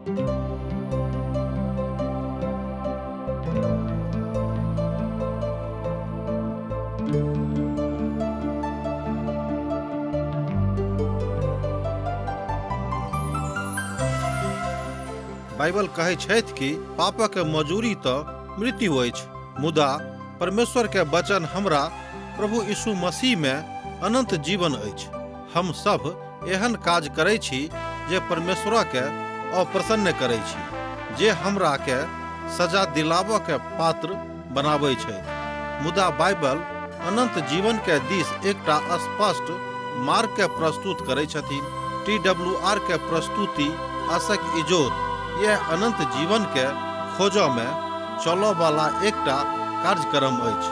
Bible कहै छथि कि पापक मजूरी तऽ मृत्यु अछि, मुदा परमेश्वर के वचन हमरा प्रभु यीशु मसीह में अनंत जीवन अछि। हम सब एहन काज करै छी जे परमेश्वर के अप्रसन्न करै छी, जे हमरा के सजा दिलाबऽ के पात्र बनाबै छै। मुदा बाइबल अनंत जीवन के दिस एकटा स्पष्ट मार्ग के प्रस्तुत करै छथिन। TWR के प्रस्तुति आशक इजोत यह अनंत जीवन के खोजो में चलो वाला एकटा कार्यक्रम अछि।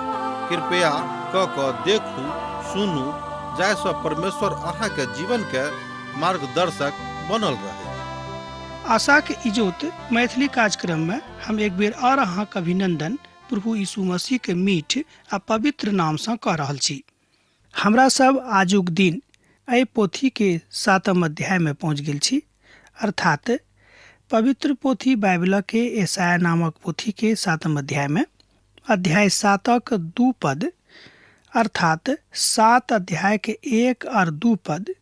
कृपया क देखू, सुनू, जाहिसँ परमेश्वर अहाँ के जीवन के मार्गदर्शक बनल रहे। आशा के इजोत मैथिली कार्यक्रम में हम एक बेर और अहाँक अभिनंदन प्रभु यीशु मसीह के मीठ आ पवित्र नाम से कह रहल छी। हमरा सब आजुक दिन एहि पोथी के 7म अध्याय में पहुंच गेल छी, अर्थात पवित्र पोथी बाइबल के यशायाह नामक पोथी के 7म अध्याय में अध्याय 7क 2 पद अर्थात 7 अध्याय के 1 और 2 पद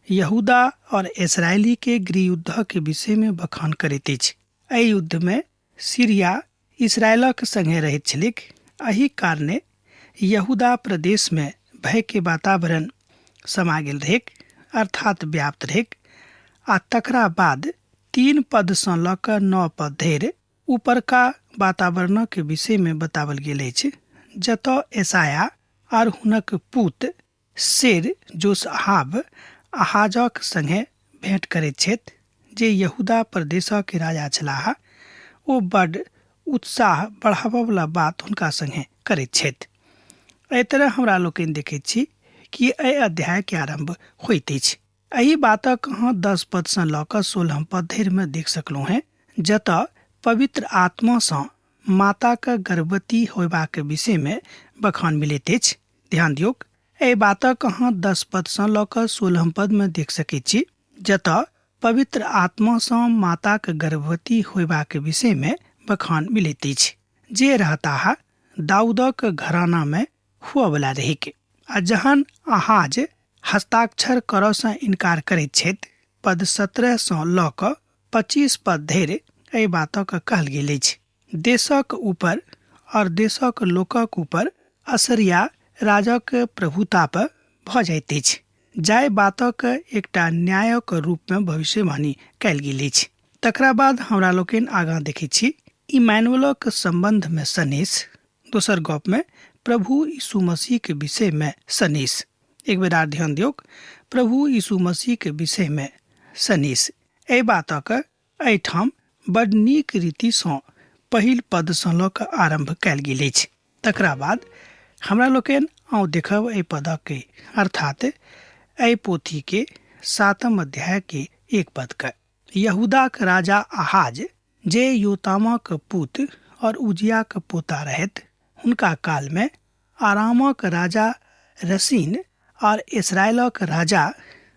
यहूदा और इस्राएली के गृह युद्ध के विषय में बखान करैत अछि। एहि युद्ध में सीरिया इस्राएलक संगे रहैत छलिक। एहि कारणे यहूदा प्रदेश में भय के वातावरण समा गेल रहेक, अर्थात व्याप्त रहेक। आ तकरा बाद 3 पद से लऽ कऽ 9 पद धरि ऊपरका वातावरण के विषय में बतावल गेल अछि, जतऽ यशायाह और हुनक पुत शेर जोशहाब आहाजक संगे भेंट करैत छथि, जे यहूदा प्रदेशक राजा छलाह। ओ बड़ उत्साह बढ़ाबऽ वाला बात हुनका संगे करैत छथि। एहि तरह हमरा लोकनि देखैत छी कि एहि अध्याय के आरंभ होइत अछि। एहि बातक अहाँ 10 पद से लऽ कऽ 16 पद धरि में देख सकलहुँ हैं, जतऽ पवित्र आत्मा से माता के गर्भवती होयबा के विषय में बखान मिलैत अछि। ध्यान दियौ, एहि बातक अहाँ 10 पद से लऽ कऽ 16 पद में देख सकैत छी, जतऽ पवित्र आत्मा से माता के गर्भवती होयबा के विषय में बखान मिलैत अछि, जे रहता दाऊदक घराना में हुआ वाला रहेके। आ जहन आहाज हस्ताक्षर करऽ से इनकार करैत छथि, पद 17 से लऽ कऽ 25 पद धरि एहि बातक कहल गेल अछि। देशक ऊपर और देशक लोकक ऊपर असरिया राजक प्रभुता पर भऽ जाइत अछि, जाहि बातक एकटा न्यायक रूप में भविष्यवाणी कयल गेल अछि। तकरा बाद हमरा लोकनि आगाँ देखैत छी इमैनुअलक संबंध में सनेश। दोसर गप में प्रभु यीशु मसीह के विषय में सनेश। एक बेर आर ध्यान दियौ, प्रभु यीशु मसीह के विषय में सनेश। एहि बातक एहिठाम बड़ नीक रीति से पहिल पद से लऽ कऽ आरंभ कयल गेल अछि। तकरा बाद हमरा लोकनि आउ देखब एहि पदक के, अर्थात एहि पोथी के 7म अध्याय के 1 पद के। यहूदाक राजा आहाज, जे योतामक पुत और उजिया के पोता रहत, हुनका काल में आरामक राजा रसीन और इस्राएलक राजा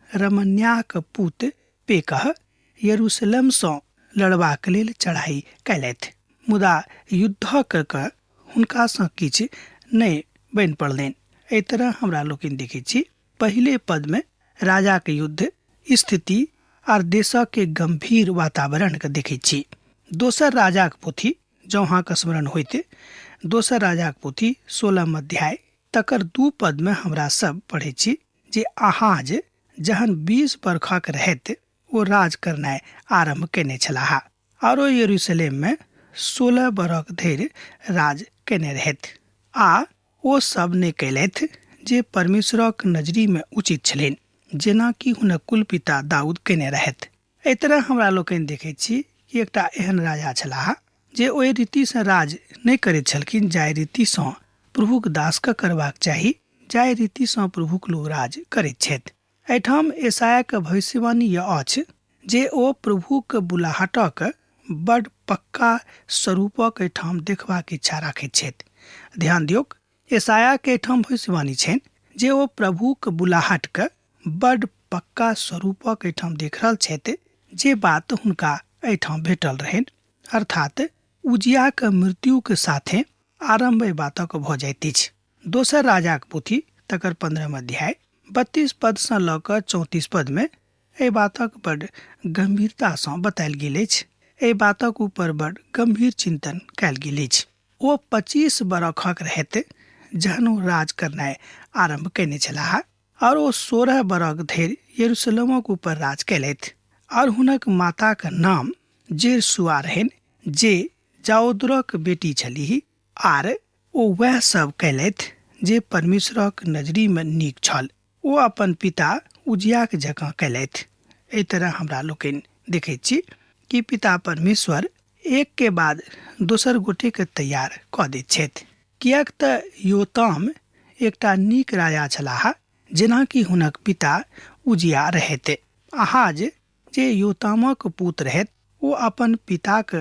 रमन्याक पुत पेकह यरूशलेम से लड़बाक लेल चढ़ाई कयलथि, मुदा युद्धक हुनका से किछु नहीं बनि पड़लनि। एहि तरह हमरा लोकनि देखैत छी पहिले पद में राजा के युद्ध स्थिति और देशक के गंभीर वातावरण के देखैत छी। दोसर राजा के पोथी, जँ अहाँके स्मरण होइते, दोसर राजा के पोथी 16 अध्याय तकर 2 पद में हमरा सब पढ़े छी जे आहाज जहन 20 बरखक रहैत ओ राज करनाइ आरंभ केने छलाह, और यरूशलेम में 16 बरख धरि राज केने रहैत। आ ओ सब ने कयलथि जे परमेश्वरक नजरी में उचित छलनि, जेना कि हुनक कुल पिता दाऊद केने रहथि। एहि तरह हमरा लोकनि देखैत छी कि एकटा एहन राजा छलाह जे ओहि रीति से राज नहीं करैत छलखिन जाहि रीति से प्रभुक दास के करबाक चाही, जाहि रीति से प्रभुक लोग राज करैत छथि। एहिठाम यशायाह के भविष्यवाणी यह अछि जे ओ प्रभुक बुलाहटक बड़ पक्का स्वरूपक एहिठाम देखबाक इच्छा राखैत छथि। ध्यान दियौ, यशायाह के एहिठाम भविष्यवाणी छनि जे ओ प्रभुक बुलाहट के बड़ पक्का स्वरूपक एहिठाम देख रहल छथि, जे बात हुनका एठाम भेटल रहन, अर्थात उजिया के मृत्यु के साथे आरंभ एहि बातक भ जाइत अछि। दोसर राजाक पोथी तकर 15 अध्याय 32 पद से ल क 34 पद में एहि बातक बड़ गंभीरता से बतायल गेल अछि। एहि बातक ऊपर बड़ गंभीर चिंतन कयल गेल अछि। ओ 25 बरखक रहैत जहन ओ राज करनाइ आरंभ कयने छलाह और ओ 16 बरख धरि यरूशलेमक ऊपर राज कयलथि। और हुनक माताक नाम जेरसुआ रहनि, जे जाओदरक बेटी छलीह, आर ओ वह सब कयलथि जे परमेश्वरक नजरी में नीक छल। ओ अपन पिता उजियाक जकाँ कयलथि। एहि तरह हमरा लोकनि देखैत छी कि पिता परमेश्वर एक के बाद दोसर गोटे के तैयार कऽ दैत छथि। कियाक तऽ योताम एकटा नीक राजा छलाह, जेनाकि हुनक पिता उजिया रहैत। आहाज जे योतामक पुत्र रहैत, ओ अपन पिताक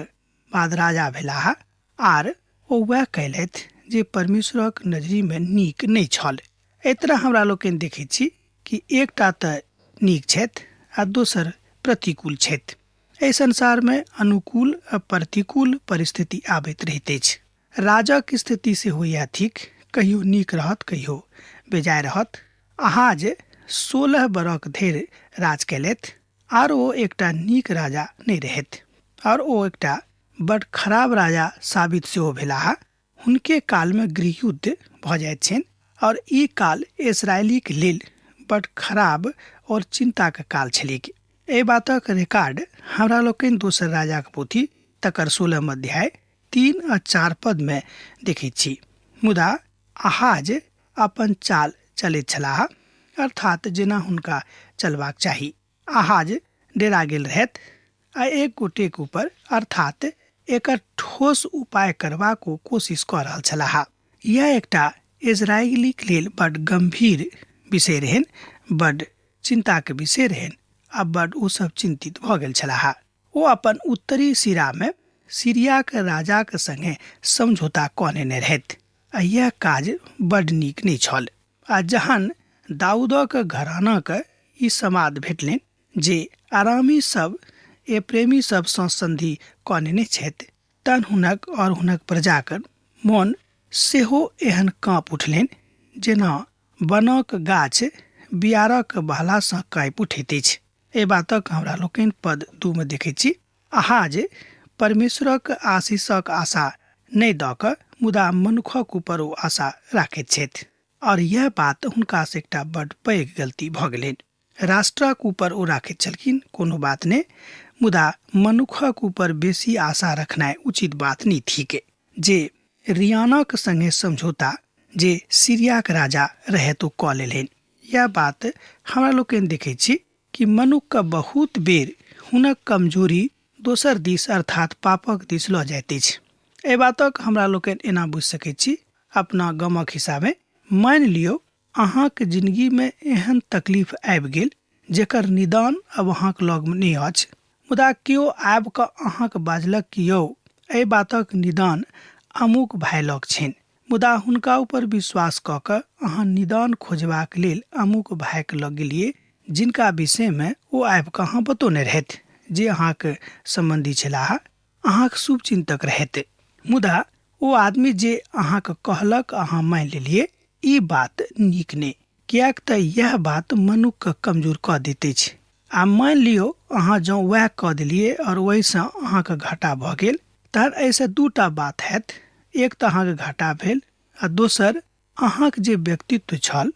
बाद राजा भेलाह, आर ओ वह कयलथि जे परमेश्वरक नजरी में नीक नहि छल। एहि तरह हमरा लोकनि देखैत छी कि एकटा तऽ नीक छथि आ दोसर प्रतिकूल छथि। एहि संसार में अनुकूल आ प्रतिकूल परिस्थिति आबैत रहैत अछि। राजक स्थिति से होइया ठीक, कहियो नीक रहत कहियो बेजाय रहत। आहाज 16 बरख धरि राज कयलथि, आर ओ एकटा नीक राजा नहि रहथि, और ओ एकटा बड़ खराब राजा साबित सेहो भेलाह। हुनके काल में गृह युद्ध भ जाइत छनि, और ई काल इस्राएली के लेल बड़ खराब और चिंता के काल छलिक। एहि बातक रिकॉर्ड हमरा लोकनि दोसर राजा के पोथी तकर 16 अध्याय 3 आ 4 पद में देखैत छी। मुदा आहाज अपन चाल चलैत छलाह, अर्थात जेना हुनका चलबाक चाही। आहाज डेरा गेल रहैत आ एक गोटे के ऊपर अर्थात एकर ठोस उपाय करबाक कोशिश कऽ रहल छलाह। यह एकटा इजरायली के लेल बड़ गंभीर विषय रहन, बड़ चिंता के विषय रहन। अब बड़ ओ सब चिंतित भ गेल छलाह। ओ अपन उत्तरी सिरा में सीरिया के राजा के संगे समझौता कने रहैत, आ यह काज बड़ नीक नहि छल। आ जहन दाऊदक घराना के ई समाद भेटलनि जे आरामी सब एप्रेमी सब सँ संधि कने छथि, तहन हुनक और हुनक प्रजाक मोन सेहो एहन काँप उठलनि जेना बनक गाछ बियारक बहला सँ काँपि उठैत अछि। एहि बातक हमरा लोकनि पद 2 में देखैत छी। आहाज परमेश्वरक आशीषक आशा नहि दऽ कऽ मुदा मनुखक ऊपर ओ आशा राखैत छथि, और यह बात हुनका से एकटा बड़ पैघ गलती भऽ गेलनि। राष्ट्रक ऊपर ओ राखैत छलखिन, कोनो बात नहि, मुदा मनुखक ऊपर बेसी आशा रखनाइ उचित बात नहीं थिक। जे रियानक संगे समझौता जे सीरियाक राजा रहे तो कऽ लेलनि। यह बात हमरा लोकनि देखैत छी कि मनुख का बहुत बेर हुनक कमजोरी दोसर दिस अर्थात पापक दिस लऽ जाइत अछि। एहि बातक हमरा लोकनि एना बुझि सकैत छी अपना गमक हिसाबे। मान लियो अहाँके जिंदगी में एहन तकलीफ आबि गेल जेकर निदान अब अहाँके लग में नहीं अछि, मुदा केओ आबि कऽ अहाँके बाजलक कि यौ एहि बातक निदान अमुक भाई लग छनि, मुदा हुनका ऊपर विश्वास कऽ कऽ अहाँ निदान खोजबाक लेल अमुक भाई के लग गेलिए, जिनका विषय में ओ आबि कऽ अहाँ बतौने रहथि, जे अहाँके संबंधी छलाह, अहाँके शुभ चिंतक रहथि। मुदा ओ आदमी जे अहाँके कहलक अहाँ मान लेलिए, ई बात नीक नहि, कियाक तऽ यह बात मनुख के कमजोर कऽ दैत अछि। आ मान लियो अहाँ जँ वह कऽ देलिए और वैसे अहाँके घाटा भऽ गेल, तहन ऐसे दूटा बात हैत। एक तऽ अहाँके घाटा भेल, आ दोसर अहाँके जे व्यक्तित्व छल,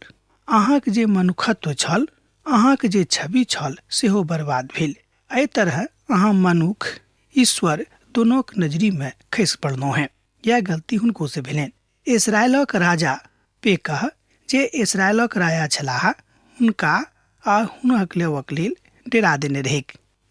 अहाँके जे मनुखत्व छल, अहाँके जे छवि छल, सेहो बर्बाद भेल। एहि तरह अहाँ मनुख ईश्वर दोनों के नजरी में खसि पड़लहुँ हैं। यह गलती हुनको से भेलनि। इस्राएलक राजा पेकह जे इस्राएलक राजा छलाह, हुनका आ हुनक लेवक लेल डेरा देने रहे।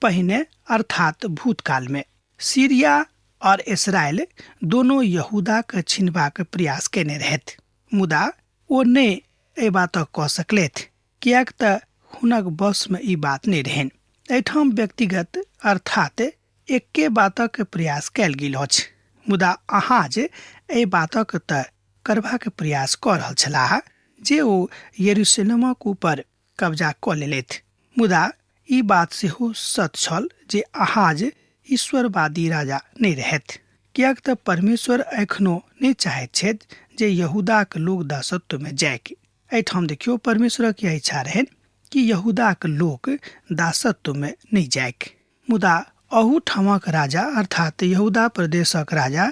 पहिने अर्थात भूतकाल में सीरिया और इस्राएल दोनों यहूदा के छीनबाक प्रयास केने रहथि, मुदा ओ नहि एहि बातक कऽ सकलथि, कियाक तऽ हुनक बस में ई बात नहि रहनि। एहिठाम व्यक्तिगत अर्थात एके बातक प्रयास कयल गेल अछि, मुदा आहाज एहि बातक तऽ करबाक प्रयास कऽ रहल छलाह जे ओ यरूशलेमक ऊपर कब्जा कऽ लेलथि। मुदा ई बात सेहो सत्य छल जे आहाज ईश्वरवादी राजा नहीं रहत, कियाक तऽ परमेश्वर एखनो नहीं चाहैत छथि जे यहूदाक लोग दासत्व में जायके। एहिठाम देखियो परमेश्वरक यह इच्छा रहन कि यहूदाक लोग दासत्व में नहीं जायके। मुदा अहू ठामक राजा अर्थात यहूदा प्रदेशक राजा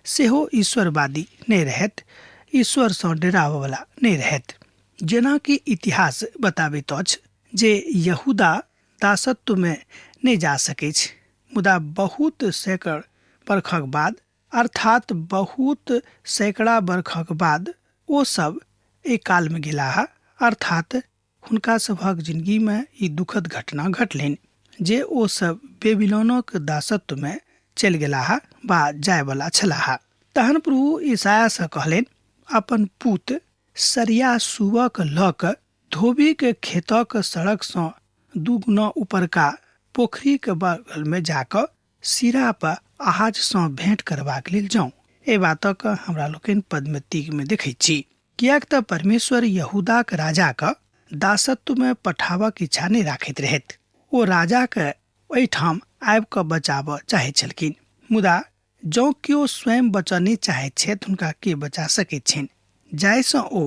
सेहो ईश्वरवादी नहीं रहत, ईश्वर सँ डराव वाला नहीं रहत। जेना कि इतिहास बताबैत अछि जे यहूदा दासत्व में नहीं जा सकै छै, मुदा बहुत सैकड़ बरखक बाद अर्थात बहुत सैकड़ा बरखक बाद ओ सब एक काल में गेलाह, अर्थात हुनका सभक जिंदगी में ई दुखद घटना घटलनि जे ओ सब बेबीलोनक दासत्व में चलि गेलाह बा जाय वाला छलाह। तहन प्रभु ईसाया से कहलनि, अपन पुत सरिया सुबक लऽ कऽ धोबी के खेतक सड़क सँ दुगुना ऊपरका पोखरी के बगल में जाकर सिरा पर आहाज सँ भेंट करबाक लेल जाऊं। ए बातक हमरा लोकनि पद में 3 में देखै छी। कियाक तऽ परमेश्वर यहूदाक राजा के दासत्व में पठाबक इच्छा नहीं राखैत रहैत। ओ राजा के ओहिठाम आबि कऽ बचाबऽ चाहै छलखिन, मुदा जँ केओ स्वयं बचऽ नहीं चाहैत छथि हुनका के बचा सकैत छनि। जाहिसँ ओ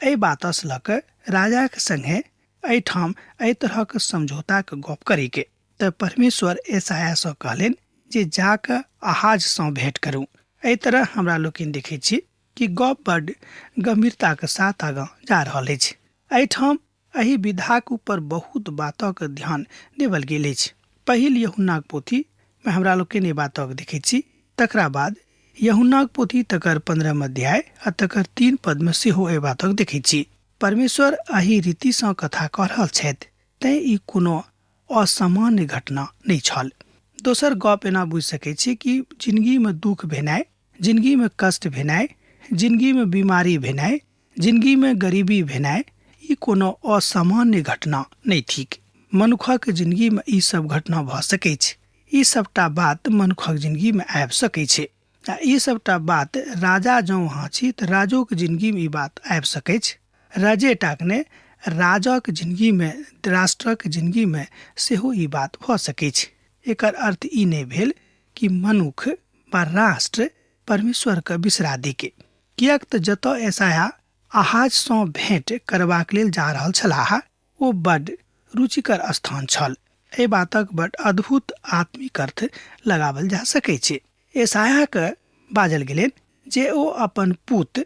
एहि बातस लऽ कऽ राजा के संगे एहिठाम एहि तरहक समझौताक गप करैके। तऽ परमेश्वर यशायाह सँ कहलनि जे जाकऽ आहाज सँ भेंट करू। एहि तरह हमरा लोकनि देखै छी कि गप बड्ड गंभीरता के साथ आगाँ जा रहल अछि। एहिठाम एहि विधाक ऊपर बहुत बातक ध्यान देवल गेल अछि। पहिल यूहन्नाक पोथी में हमरा लोकनि ई बातक देखै छी, तकरा बाद यूहन्नाक पोथी तकर 15 अध्याय आ तकर 3 पद में सेहो एहि बातक देखै छी। परमेश्वर एहि रीति सँ कथा कह रहल छथि, तैं ई कोनो असामान्य घटना नहीं छल। दोसर गप एना बुझि सकै छी कि जिंदगी में दुख भेनाइ, जिंदगी में कष्ट भेनाइ, जिंदगी में बीमारी भेनाइ, जिंदगी में गरीबी भेनाइ ई कोनो असामान्य घटना नहीं थिक। मनुखक जिंदगी में ई सब घटना भऽ सकै छै। ई सबटा बात मनुखक जिंदगी में आबि सकै छै। आ ई सबटा बात राजा जँ वहाँ छी तऽ राजोक जिंदगी में ई बात आबि सकै छै। राजेटाक ने राजक जिंदगी में, राष्ट्रक जिंदगी में सेहो ई बात भऽ सकै छै। एकर अर्थ ई नहीं भेल कि मनुख वा राष्ट्र परमेश्वर के बिसरा देके। कियाक तऽ जतऽ यशायाह आहाज सँ भेंट करबाक लेल जा रहल छलाह ओ बड्ड रुचिकर स्थान छल। एहि बातक बड्ड अद्भुत आत्मिक अर्थ लगावल जा सकै छै। यशायाह के बाजल गेलनि जे ओ अपन पुत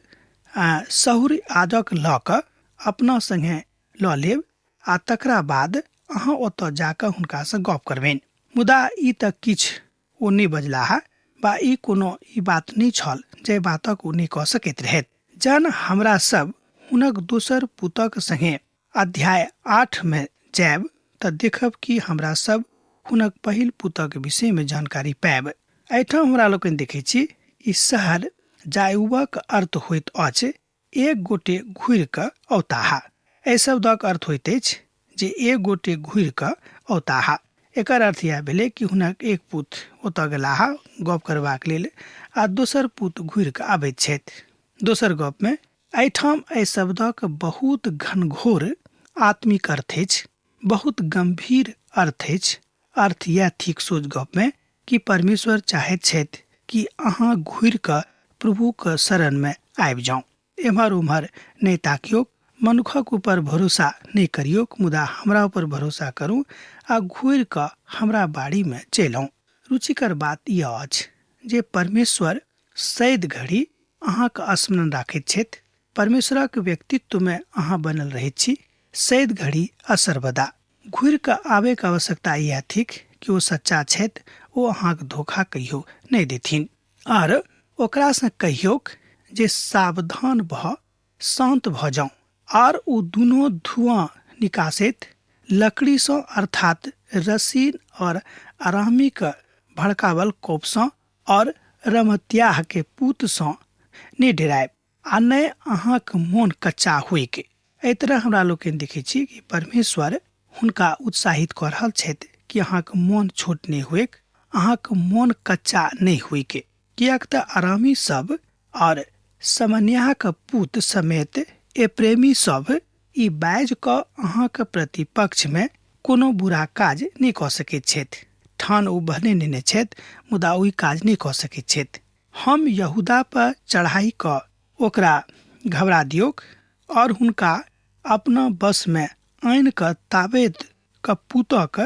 सहुर आजक लऽ कऽ अपना संगे लऽ लेब आ तकरा बाद अहाँ ओतऽ जाकऽ हुनका सँ गप करबनि। मुदा ई तऽ किछु ओ नहीं बजलाह, बा ई कोनो ई बात नहीं छल जे बातक ओ नहीं कह सकैत रहैत। जन हमरा सब हुनक दोसर पुतक संगे अध्याय 8 में जायब तऽ देखब कि हमरा सब हुनक पहिल पुतक विषय में जानकारी पायब। एहिठाम हमरा लोकनि देखै छी ई शहर जायुबक अर्थ होइत अछि एक गोटे घुरि कऽ औताहा। एहि शब्दक अर्थ होइत अछि जे एक गोटे घुरि कऽ औताहा। एकर अर्थ यह भेलै कि हुनक एक पुत ओतऽ गेलाह गप करबाक लेल आ दोसर पुत घुरि कऽ आबैत छथि। दोसर गप में एहिठाम एहि शब्दक बहुत घनघोर आत्मिक अर्थ अछि, बहुत गंभीर अर्थ अछि। अर्थ यह थिक सोच गप में कि परमेश्वर चाहैत छथि कि अहाँ घुरि कऽ प्रभु के शरण में आबि जाऊं। एम्हर उम्हर नहीं ताकियो, मनुखक ऊपर भरोसा नहीं करियो, मुदा हमरा ऊपर भरोसा करू आ घुरि कऽ हमरा बाड़ी में चलि आऊं। रुचिकर बात यह अछि जे परमेश्वर सैद घड़ी अहाँके स्मरण राखैत छथि। परमेश्वरक व्यक्तित्व में अहाँ बनल रहैत छी सैद घड़ी असर्वदा। घुरि कऽ आबे के आवश्यकता यह थिक कि ओ सच्चा छथि, ओ अहाँके धोखा कहियो नहीं देथिन। और ओकरा से कहियोक जे सावधान भऽ शांत भऽ जाऊं और ओ दुनो धुआं निकासैत लकड़ी सँ अर्थात रसीन और आरामी के भड़कावल कोप सँ और रमत्याह के पूत सँ नहीं डरायब आ नहीं अहाँके मोन कच्चा हुए के। एहि तरह हमरा लोकनि देखै छी कि परमेश्वर हुनका उत्साहित कऽ रहल छथि कि अहाँके मोन छोट नहीं हुए, अहाँके मोन कच्चा नहीं हुए के। कियाक तऽ आरामी सब और समन्याह के पूत समेत ए प्रेमी सब ई बाजि कऽ अहाँके प्रतिपक्ष में कोनो बुरा काज नहीं कऽ सकैत छथि। ठान ओ बहने नेने छथि मुदा ओहि काज नहि कऽ सकैत छथि। हम यहूदा पर चढ़ाई कऽ ओकरा घबरा दियौक और हुनका अपना बस में आनि कऽ ताबेत पुतह के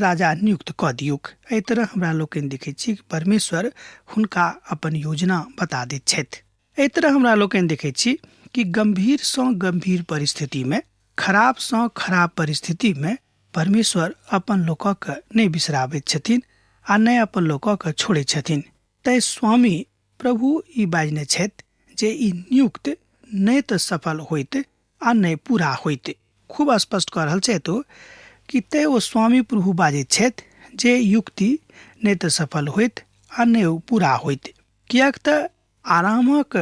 राजा नियुक्त कऽ दियौक। एहि तरह हमरा लोकनि देखै छी कि परमेश्वर हुनका अपन योजना बता दैत छथि। एहि तरह हमरा लोकनि देखै छी कि गंभीर सँ गंभीर परिस्थिति में, खराब सँ खराब परिस्थिति में परमेश्वर अपन लोकक नहि बिसराबैत छथिन आ नहि अपन लोकक छोड़ै छथिन। तै स्वामी प्रभु ई बाजने छथि जे ई नियुक्त नहि तऽ सफल होइत आ नहि पूरा होइत। खूब स्पष्ट कऽ रहल छथि ओ कि तै ओ स्वामी प्रभु बाजैत छथि जे युक्ति नहि तऽ सफल होइत आ नहि ओ पूरा होइत। कियाक तऽ आरामक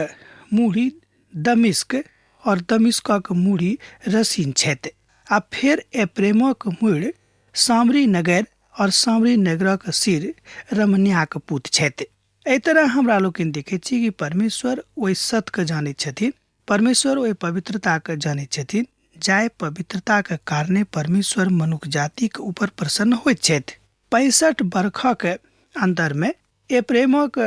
मूड़ी दमिश्क और दमिश्कक मूड़ी रसीन छथि आ फेर एप्रेमक मूड़ सामरी नगर और सामरी नगरक सिर रमन्याक पुत छथि। एहि तरह हमरा लोकनि देखै छी कि परमेश्वर ओहि सत्य जानैत छथिन, परमेश्वर ओहि पवित्रता के जानैत छथिन जाय पवित्रता के कारणे परमेश्वर मनुष्य जाति के ऊपर प्रसन्न होइत छथि। 65 वर्षक अंतर में एप्रेमक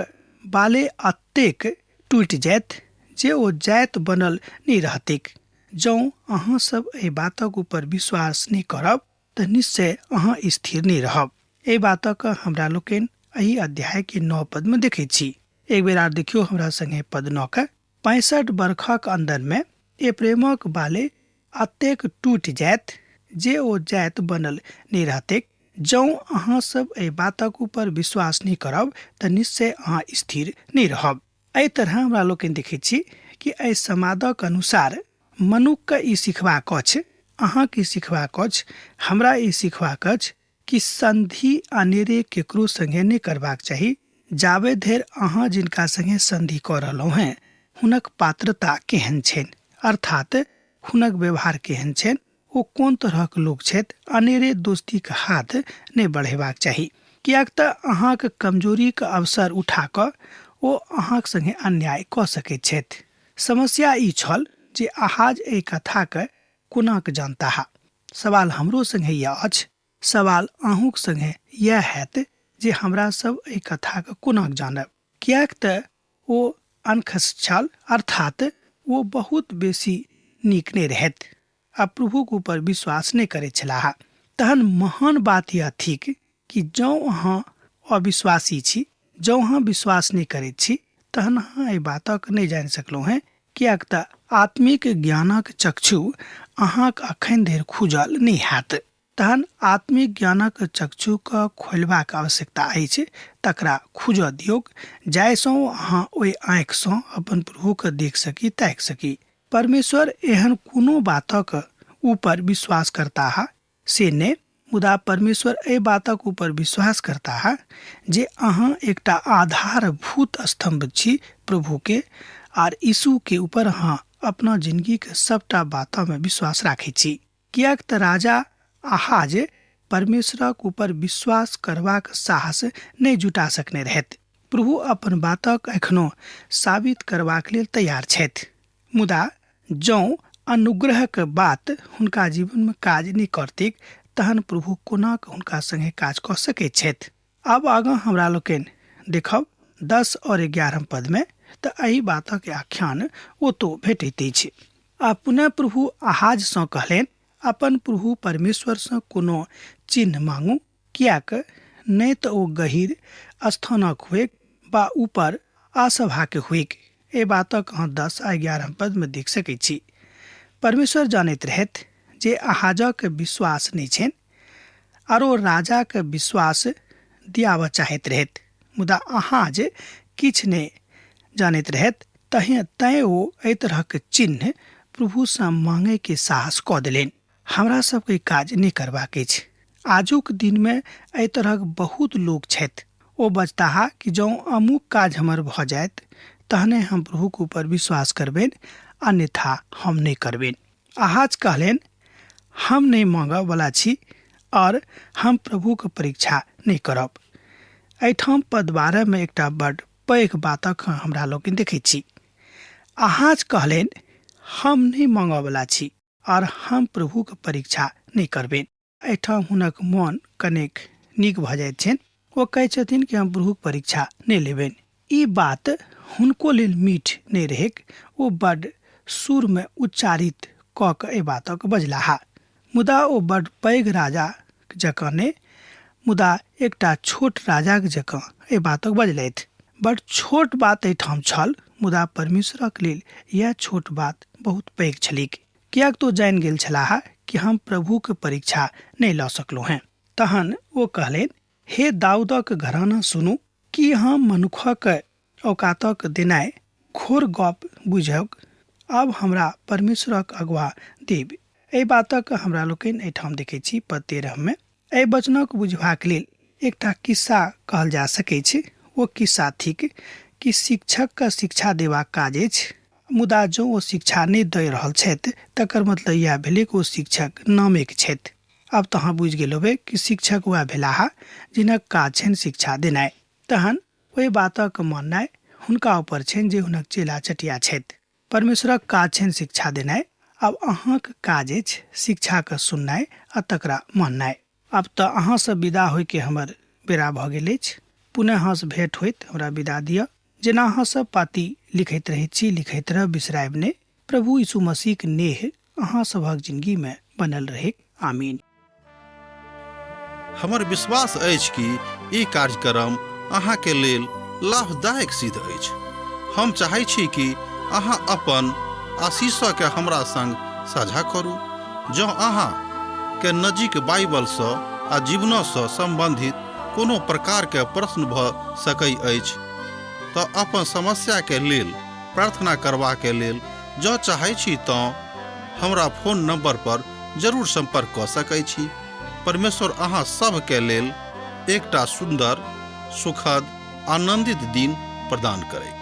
बाले अतेक टूटि जायत जे ओ जाइत बनल नहीं रहतिक। जँ अहाँ सब एहि बातक ऊपर विश्वास नहीं करब तऽ निश्चय अहाँ स्थिर नहीं रहब। एहि बातक हमरा लोकनि एहि अध्याय के 9 पद में देखै छी। एक बेर आर देखियो हमरा संगे पद 9 के। 65 वर्षक अंदर में एप्रेमक बाले अतेक टूटि जायत जे ओ जाइत बनल नहीं रहतिक। जँ अहाँ सब एहि बातक ऊपर विश्वास नहीं करब तऽ निश्चय अहाँ स्थिर नहीं रहब। एहि तरह हमरा लोकनि देखै छी कि एहि समादक अनुसार मनुख के ई सिखबाक अछि, अहाँ के सिखबाक अछि, हमरा ई सिखबाक अछि कि संधि अनेरे केकरो संगे नहीं करबाक चाही जाबे धरि अहाँ जिनका संगे संधि कऽ रहलहुँ हैं हुनक पात्रता केहन छनि, अर्थात हुनक व्यवहार केहन छनि, ओ कोन तरहक लोग छथि। अनेरे दोस्ती के हाथ नहीं बढ़ेबाक चाही, कियाक तऽ अहाँक कमजोरी के अवसर उठा कऽ ओ अहाँक संगे अन्याय कऽ सकैत छथि। समस्या ई छल जे आहाज एहि कथा के कोना के जानताह। सवाल हमरो संगे यह अछि, सवाल अहूँक संगे यह हैत जे हमरा सब एहि कथा के कोना जानब। कियाक तऽ ओ अनखस छल, अर्थात वो बहुत बेसी नीक नहीं रहत आ प्रभु के ऊपर विश्वास नहीं करे छलाह। तहन महान बात यह थिक कि जँ अहाँ अविश्वासी छी, जँ अहाँ विश्वास नहीं करैत छी तहन अहाँ एहि बातक नहीं जानि सकलहुँ हैं। कियाक तऽ आत्मिक ज्ञानक चक्षु अहाँक अखन धरि खुजल नहीं हैत। तहन आत्मिक ज्ञानक चक्षु के खोलबाक आवश्यकता अछि, तकरा खुजऽ दियौक जाहिसँ अहाँ ओहि आँखि सँ अपन प्रभु के देख सकी, ताकि सकी। परमेश्वर एहन कोनो बातक ऊपर विश्वास करता है से नहीं, मुदा परमेश्वर एहि बातक ऊपर विश्वास करता है जे अहाँ एकटा आधारभूत स्तंभ छी प्रभु के, आर यीशु के ऊपर अहाँ अपना जिंदगी के सबटा बातों में विश्वास राखै छी। कियाक तऽ राजा आहाज परमेश्वरक ऊपर विश्वास करबाक साहस नहीं जुटा सकने रहत। प्रभु अपन बातक एखनो साबित करबाक लेल तैयार छथि, मुदा जँ अनुग्रहक बात हुनका जीवन में काज नहीं करतिक तहन प्रभु कोना के हुनका संगे काज कऽ सकैत छथि। अब आगाँ हमरा लोकनि देखब 10 और 11 पद में तऽ एहि बातक आख्यान ओतो भेटैत अछि। आ पुनः प्रभु आहाज सँ कहलनि, अपन प्रभु परमेश्वर सँ कोनो चिन्ह मांगू, कियाक नहीं तऽ ओ गहीर स्थानक हुएक बा ऊपर असभा के हुएक। ए बातक अहाँ 10 आ 11 पद में देख सकैत छी। परमेश्वर जानैत रहथि जे आहाजक विश्वास नहीं छनि आरो राजा के विश्वास दियाबऽ चाहैत रहथि, मुदा आहाज किछ नहीं जानैत रहथि। तैं ओ एहि तरहक चिन्ह प्रभु सँ मांगे के साहस कऽ देलनि। हमरा सबके काज नहीं करबाक अछि। आजुक दिन में एहि तरहक बहुत लोग छथि। ओ बजताह कि जँ अमुक काज हमर भऽ जायत तहने हम प्रभु के ऊपर विश्वास करबनि, अन्यथा हम नहीं करबनि। आहाज कहलनि, हम नहीं मांगऽ वाला छी और हम प्रभु के परीक्षा नहीं करब। एहिठाम पद 12 में एकटा बड़ पैघ बातक हमरा लोकनि देखैत छी। आहाज कहलनि, हम नहीं मांगऽ वाला छी और हम प्रभु के परीक्षा नहीं करबनि। एहिठाम हुनक मन कनेक नीक भऽ जाइत छनि ओ कहै छथिन कि हम प्रभुक परीक्षा नहि लेबनि। ई बात हुनको लेल मीठ नहि रहेक, ओ बड्ड सुर में उच्चारित कऽ कऽ एहि बातक बजलाहा। मुदा ओ बड्ड पैघ राजा जकाँ नहि, मुदा एकटा छोट राजाक जकाँ एहि बातक बजलथि। बड्ड छोट बात एहिठाम छल, मुदा परमेश्वरक लेल यह छोट बात बहुत पैघ छलीक, कियाक तो जानि गेल छलाह कि हम प्रभुक परीक्षा नहि लऽ सकलहुँ हैं। तहन ओ कहलनि, हे दाऊदक घराना सुनू, कि हम मनुखक औकातक देनाइ घोर गप बुझब, आब हमरा परमेश्वरक अगवा देब। एहि बातक हमरा लोकनि एहिठाम देखैत छी पद 13 में। एहि वचनक बुझबाक लेल एकटा किस्सा कहल जा सकैत छै। ओ किस्सा थिक कि शिक्षक शिक्षा देबाक काज अछि, मुदा जो ओ शिक्षा नहि दऽ रहल छथि तकर मतलब यह भेलै कि ओ शिक्षक नामेक छथि। आब तऽ अहाँ बुझि गेल होबै कि शिक्षक वह भेलाह जिनक काज छनि शिक्षा देनाइ। तहन ओहि बातक माननाइ हुनका ऊपर छनि जे हुनक चेला चटिया छथि। परमेश्वरक काज छनि शिक्षा देनाइ, आब अहाँक काज अछि शिक्षाके सुननाइ आ तकरा माननाइ। आब तऽ अहाँसँ विदा होइके हमर बेरा भऽ गेल अछि। पुनः अहाँसँ भेंट होइत हमरा विदा दिअ। जेना अहाँ सब पाती लिखैत रहैत छी, लिखैत रह, बिसरायब नहि। प्रभु यीशु मसीहक नेह अहाँ सभक जिंदगी में बनल रहे। आमीन। हमर विश्वास अछि कि ई कार्यक्रम अहाँके लेल लाभदायक सिद्ध अछि। हम चाहै छी कि अहाँ अपन आशीषके हमरा संग साझा करू। जँ अहाँ के नजीक बाइबलसँ आ जीवनसँ संबंधित कोनो प्रकारके प्रश्न भऽ सकै अछि तऽ अपन समस्याके लेल प्रार्थना करबाके लेल जँ चाहै छी तऽ हमरा फोन नंबर पर जरूर संपर्क कऽ सकै छी। परमेश्वर अहाँ सबके लेल एकटा सुंदर, सुखद, आनंदित दिन प्रदान करै।